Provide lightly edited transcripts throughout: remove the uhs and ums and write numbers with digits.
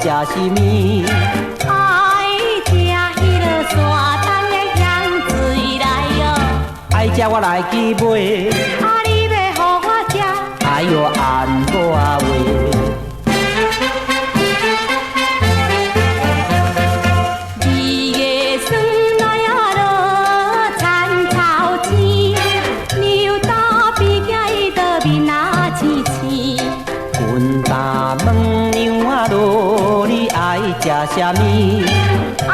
食什么？爱食迄落山东的香水来哟。爱食我来去买，啊，你要互我食？哎哟，安怎话？阮答问娘仔落，你爱食啥物？爱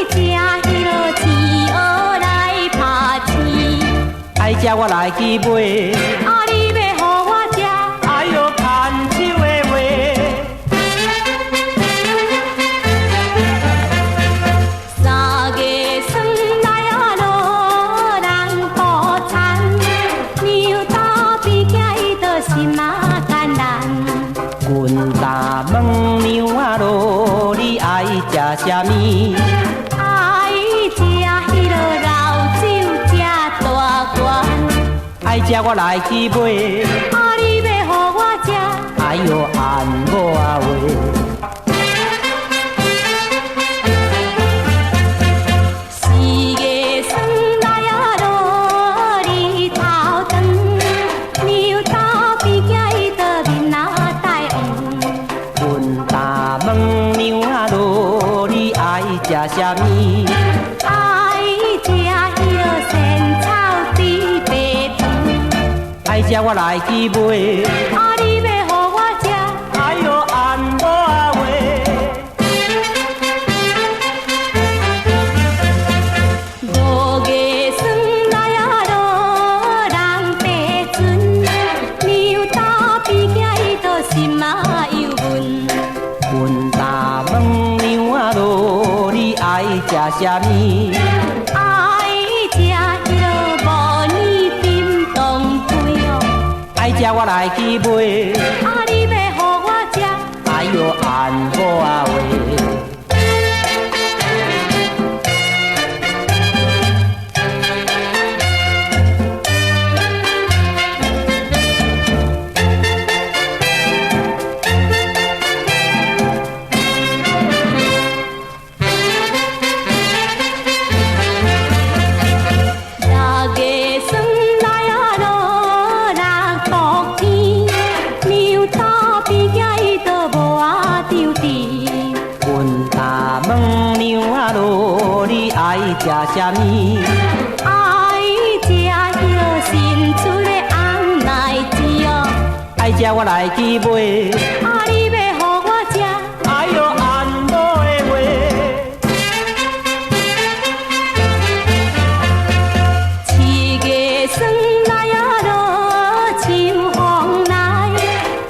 食迄落饲蚵来拍翅。爱食我来去买，啊，你要互我食？哎哟，牵手的话。三月霜来啊落，人抱田，牛刀比囝伊就心啊简单。阮答问娘仔落，你爱食啥物？爱食迄落老酒，食大罐。爱食我来去买，啊，你要互我食？哎哟，安怎话？四月霜来啊落，日头长，牛刀比囝伊就面啊带黄。阮答问娘仔落，你爱食啥物？爱食迄落仙草猪白饭。爱食我来去买，啊，你要互我食？哎哟，安怎话？五月霜来啊落，人白船，牛刀比囝伊就心啊忧闷。阮答问娘仔落，你爱食啥物？爱食迄落无年冰冻龟哦。爱食我来去买，啊，你要互我食？哎哟，安怎话？六月霜来啊落，人伏天，牛刀比囝伊就无啊张治。阮答问娘仔落，你爱食啥物？爱食迄落新出的红奶子哦。爱食我来去买，啊，你要互我食？哎哟，安怎的话？七月霜来啊落，秋风来，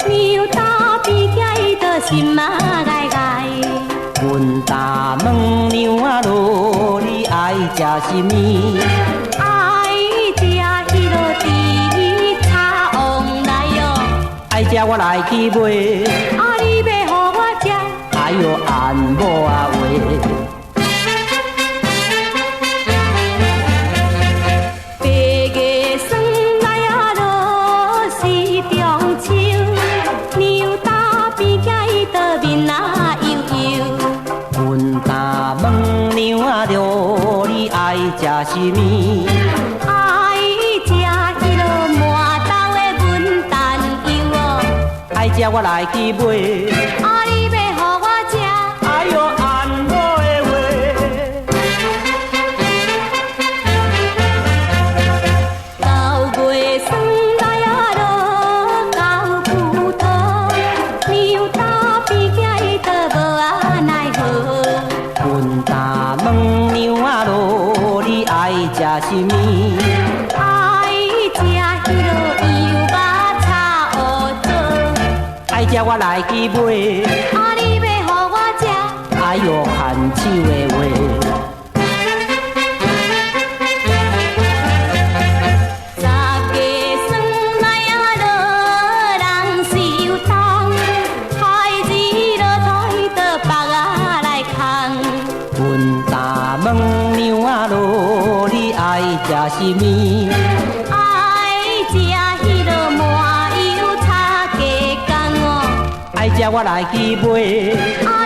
牛刀比囝伊就心啊爱爱。阮答问娘仔落，你爱食什么？爱食迄落猪炒王来哟。爱食我来去买，啊，你要互我食？哎哟，安怎话？八月霜来啊落，是中秋，牛刀比囝伊就面啊悠悠。阮答问娘仔落，你爱食什么？爱食迄落麻豆的文旦油哦。爱食我来去买，啊，你要互我食？哎哟，安怎的话？九月霜来啊落，到葡萄，牛刀比囝伊就无啊奈何。阮答问娘仔落，你爱食什么？爱食迄落油肉炒蚵做。爱食我来去买，啊，你要互我食？哎哟，牵手的话。十月霜来啊落，人受冻，海日落土就北啊来空。阮答问娘仔落，你爱食什么？爱食迄落麻油炒鸡公哦。爱食我来去买。